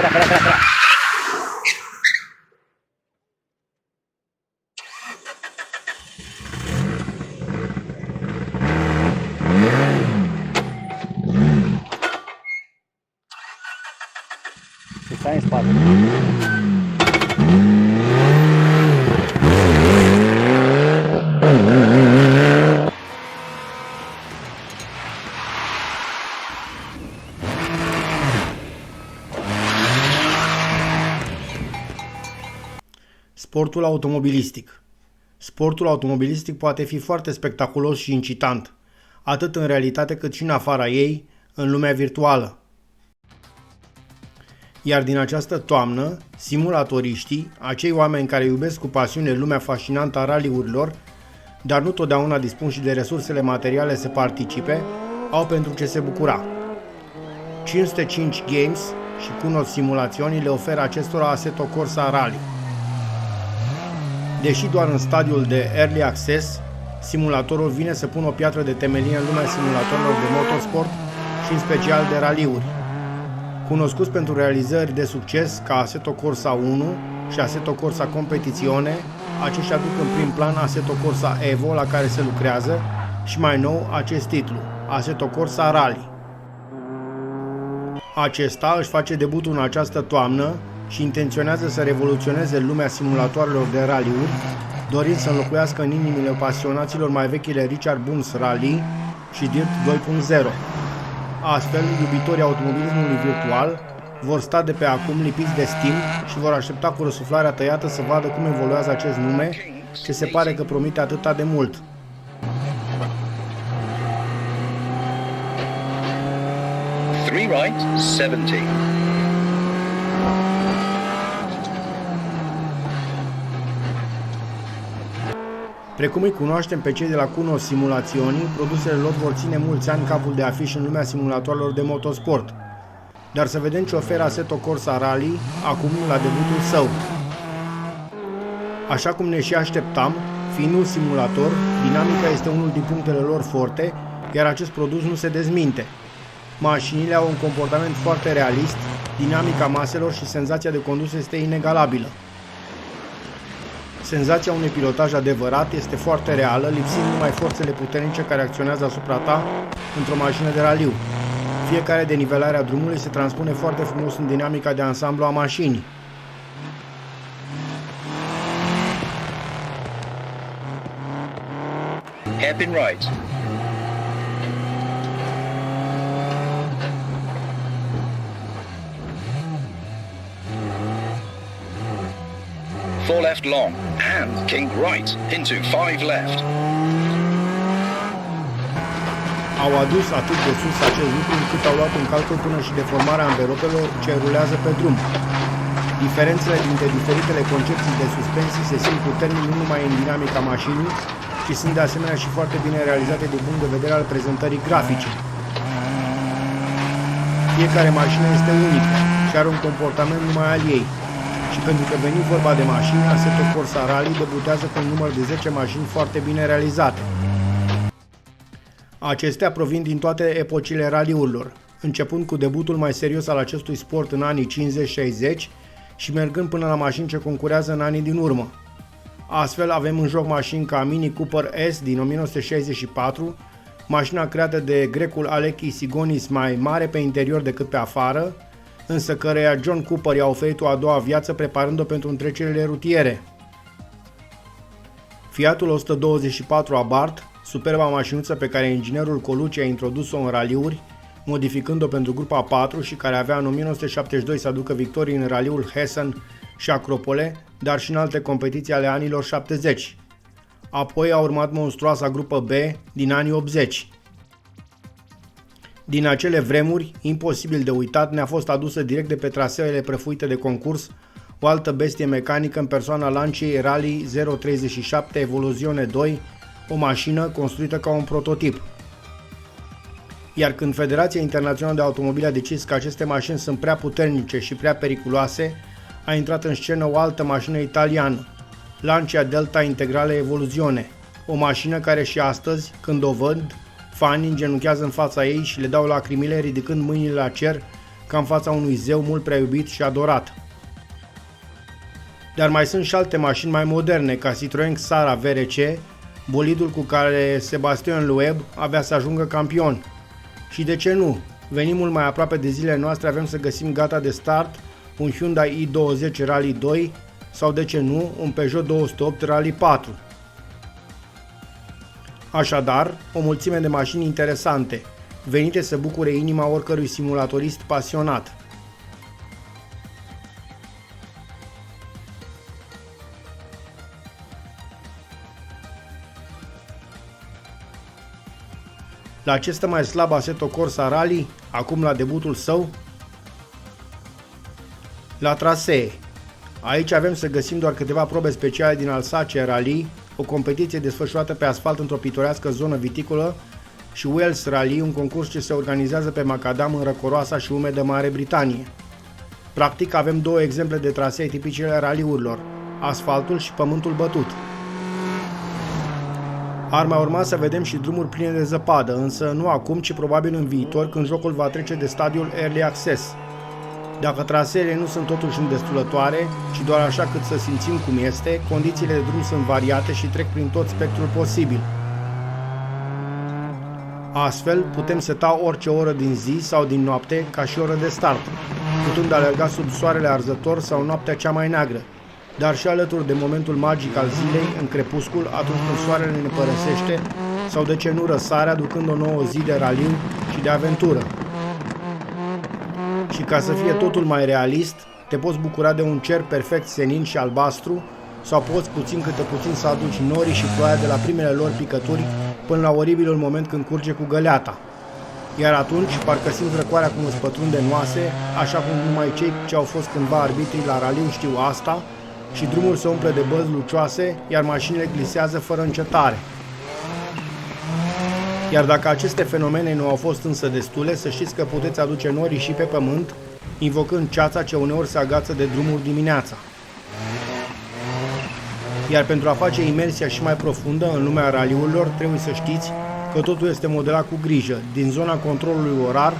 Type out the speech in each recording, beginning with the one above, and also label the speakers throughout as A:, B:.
A: Să stai în spate. Sportul automobilistic. Sportul automobilistic poate fi foarte spectaculos și incitant, atât în realitate cât și în afara ei, în lumea virtuală. Iar din această toamnă, simulatoriștii, acei oameni care iubesc cu pasiune lumea fascinantă a raliurilor, dar nu totdeauna dispun și de resursele materiale să participe, au pentru ce se bucura. 505 Games și Kunos Simulațiuni le oferă acestora Assetto Corsa Rally. Deși doar în stadiul de Early Access, simulatorul vine să pună o piatră de temelie în lumea simulatorilor de motorsport și în special de raliuri. Cunoscuți pentru realizări de succes ca Assetto Corsa 1 și Assetto Corsa Competizione, aceștia aduc în prim plan Assetto Corsa Evo, la care se lucrează, și mai nou acest titlu, Assetto Corsa Rally. Acesta își face debutul în această toamnă și intenționează să revoluționeze lumea simulatoarelor de raliuri, dorind să înlocuiască în inimile pasionaților mai vechile Richard Bunz Rally și Dirt 2.0. Astfel, iubitorii automobilismului virtual vor sta de pe acum lipiți de stimp și vor aștepta cu răsuflarea tăiată să vadă cum evoluează acest nume, ce se pare că promite atâta de mult.
B: Three right, 70.
A: Precum îi cunoaștem pe cei de la Kunos Simulațiuni, produsele lor vor ține mulți ani capul de afiș în lumea simulatoarelor de motosport. Dar să vedem ce oferă Assetto Corsa Rally acum la debutul său. Așa cum ne și așteptam, fiind un simulator, dinamica este unul din punctele lor forte, iar acest produs nu se dezminte. Mașinile au un comportament foarte realist, dinamica maselor și senzația de condus este inegalabilă. Senzația unui pilotaj adevărat este foarte reală, lipsind numai forțele puternice care acționează asupra ta într-o mașină de raliu. Fiecare denivelare a drumului se transpune foarte frumos în dinamica de ansamblu a mașinii.
B: Hairpin right. Four left long and kink right into five left.
A: Au adus atât de sus acest lucru încât au luat în calcul până și deformarea anvelopelor ce rulează pe drum. Diferențele dintre diferitele concepții de suspensii se simt puternic nu numai în dinamica mașinii, ci sunt de asemenea și foarte bine realizate din punct de vedere al prezentării grafice. Fiecare mașină este unică și are un comportament numai al ei. Și pentru că veni vorba de mașini, Assetto Corsa Rally debutează cu un număr de 10 mașini foarte bine realizate. Acestea provin din toate epocile raliurilor, începând cu debutul mai serios al acestui sport în anii 50-60 și mergând până la mașini ce concurează în anii din urmă. Astfel avem în joc mașini ca Mini Cooper S din 1964, mașina creată de grecul Aleki Sigonis mai mare pe interior decât pe afară, însă căreia John Cooper i-a oferit o a doua viață preparând-o pentru întrecerile rutiere. Fiatul 124 Abarth, superba mașinuță pe care inginerul Colucci a introdus-o în raliuri, modificând-o pentru grupa 4 și care avea în 1972 să aducă victorii în raliul Hessen și Acropole, dar și în alte competiții ale anilor 70. Apoi a urmat monstruoasa grupă B din anii 80. Din acele vremuri, imposibil de uitat, ne-a fost adusă direct de pe traseele prăfuite de concurs o altă bestie mecanică în persoana Lanciei Rally 037 Evoluzione 2, o mașină construită ca un prototip. Iar când Federația Internațională de Automobile a decis că aceste mașini sunt prea puternice și prea periculoase, a intrat în scenă o altă mașină italiană, Lancia Delta Integrale Evoluzione, o mașină care și astăzi, când o văd, fanii îngenunchează în fața ei și le dau lacrimile ridicând mâinile la cer ca în fața unui zeu mult prea iubit și adorat. Dar mai sunt și alte mașini mai moderne, ca Citroën Xara VRC, bolidul cu care Sébastien Loeb avea să ajungă campion. Și de ce nu? Venim mult mai aproape de zilele noastre, avem să găsim gata de start un Hyundai i20 Rally 2 sau de ce nu un Peugeot 208 Rally 4. Așadar, o mulțime de mașini interesante, venite să bucure inima oricărui simulatorist pasionat. La ce stă mai slab Assetto Corsa Rally, acum la debutul său? La trasee. Aici avem să găsim doar câteva probe speciale din Alsace Rally, o competiție desfășurată pe asfalt într-o pitorească zonă viticolă, și Wales Rally, un concurs ce se organizează pe macadam în răcoroasa și umedă Mare Britanie. Practic avem două exemple de trasee tipice ale raliurilor, asfaltul și pământul bătut. Ar mai urma să vedem și drumuri pline de zăpadă, însă nu acum, ci probabil în viitor, când jocul va trece de stadiul Early Access. Dacă traseele nu sunt totuși îndestulătoare, ci doar așa cât să simțim cum este, condițiile de drum sunt variate și trec prin tot spectrul posibil. Astfel, putem seta orice oră din zi sau din noapte ca și oră de start, putând alerga sub soarele arzător sau noaptea cea mai neagră, dar și alături de momentul magic al zilei, în crepuscul, atunci când soarele ne părăsește, sau de ce nu răsare, aducând o nouă zi de raliu și de aventură. Și ca să fie totul mai realist, te poți bucura de un cer perfect senin și albastru, sau poți puțin câte puțin să aduci norii și ploaia de la primele lor picături până la oribilul moment când curge cu găleata. Iar atunci, parcă simți răcoarea cum îți pătrunde în oase, așa cum numai cei ce au fost cândva arbitri la raliu știu asta, și drumul se umple de băzi lucioase, iar mașinile glisează fără încetare. Iar dacă aceste fenomene nu au fost însă destule, să știți că puteți aduce norii și pe pământ, invocând ceața ce uneori se agață de drumuri dimineața. Iar pentru a face imersia și mai profundă în lumea raliurilor, trebuie să știți că totul este modelat cu grijă, din zona controlului orar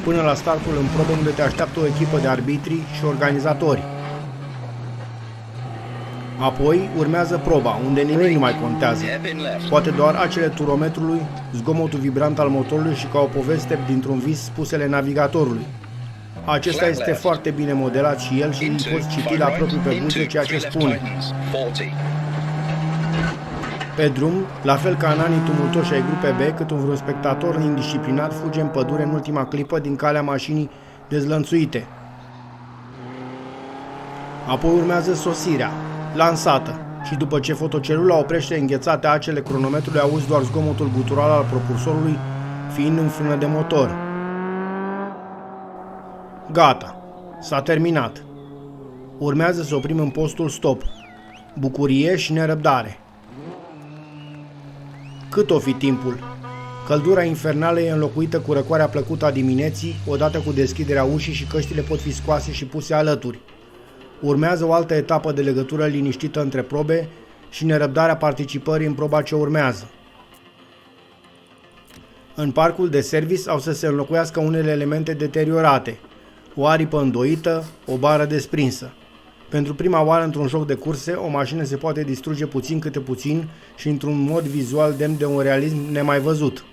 A: până la startul în probe, unde te așteaptă o echipă de arbitri și organizatori. Apoi urmează proba, unde nimic nu mai contează, poate doar acele turometrului, zgomotul vibrant al motorului și ca o poveste dintr-un vis spusele navigatorului. Acesta este foarte bine modelat și el și îi poți citi la propriu pe buze ceea ce spune. Pe drum, la fel ca în anii tumultoși ai grupe B, cât un spectator indisciplinat fuge în pădure în ultima clipă din calea mașinii dezlănțuite. Apoi urmează sosirea, lansată, și după ce fotocelula oprește înghețate acele cronometrului, auzi doar zgomotul gutural al propulsorului fiind în frână de motor. Gata, s-a terminat. Urmează să oprim în postul stop. Bucurie și nerăbdare. Cât o fi timpul? Căldura infernală e înlocuită cu răcoarea plăcută a dimineții, odată cu deschiderea ușii și căștile pot fi scoase și puse alături. Urmează o altă etapă de legătură liniștită între probe și nerăbdarea participării în proba ce urmează. În parcul de service au să se înlocuiască unele elemente deteriorate, o aripă îndoită, o bară desprinsă. Pentru prima oară într-un joc de curse, o mașină se poate distruge puțin câte puțin și într-un mod vizual demn de un realism nemai văzut.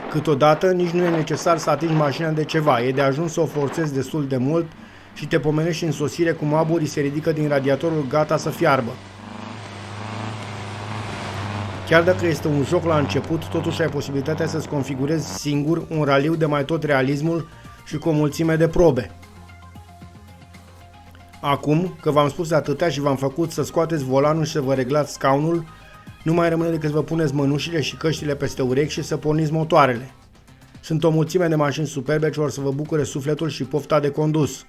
A: Câteodată nici nu e necesar să atingi mașina de ceva, e de ajuns să o forțezi destul de mult și te pomenești în sosire cum aburii se ridică din radiatorul gata să fiarbă. Chiar dacă este un joc la început, totuși ai posibilitatea să-ți configurezi singur un raliu de mai tot realismul și cu o mulțime de probe. Acum, că v-am spus atâtea și v-am făcut să scoateți volanul și să vă reglați scaunul, nu mai rămâne decât să vă puneți mănușile și căștile peste urechi și să porniți motoarele. Sunt o mulțime de mașini superbe ce vor să vă bucure sufletul și pofta de condus.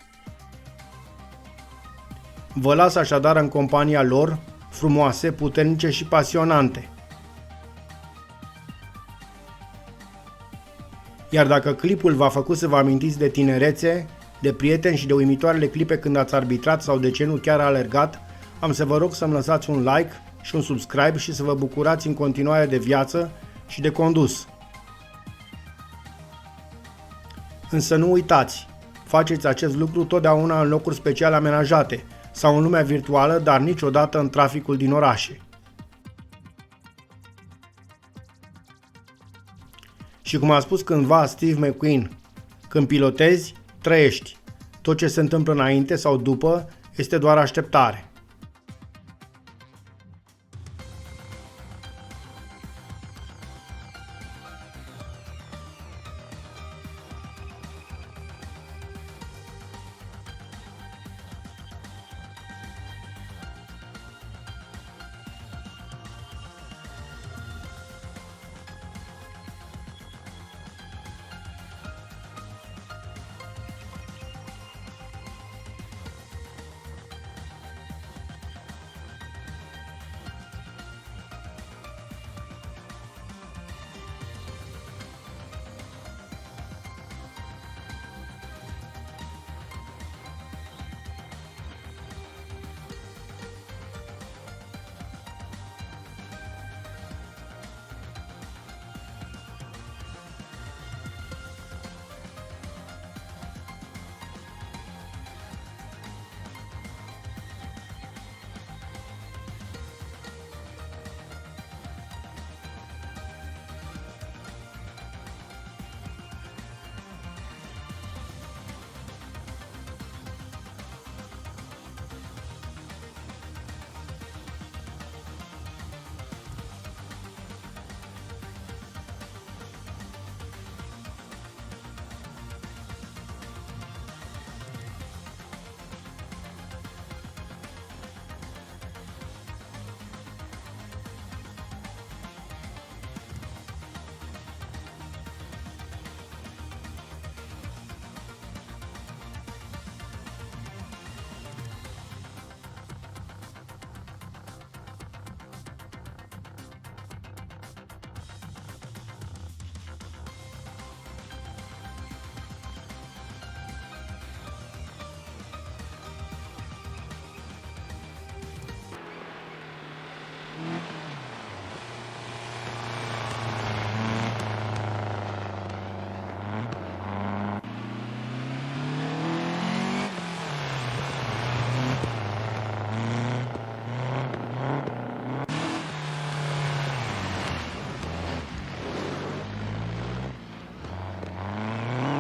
A: Vă las așadar în compania lor, frumoase, puternice și pasionante. Iar dacă clipul v-a făcut să vă amintiți de tinerețe, de prieteni și de uimitoarele clipe când ați arbitrat sau de ce nu chiar alergat, am să vă rog să-mi lăsați un like și un subscribe și să vă bucurați în continuare de viață și de condus. Însă nu uitați, faceți acest lucru totdeauna în locuri special amenajate sau în lumea virtuală, dar niciodată în traficul din orașe. Și cum a spus cândva Steve McQueen, când pilotezi, trăiești. Tot ce se întâmplă înainte sau după este doar așteptare.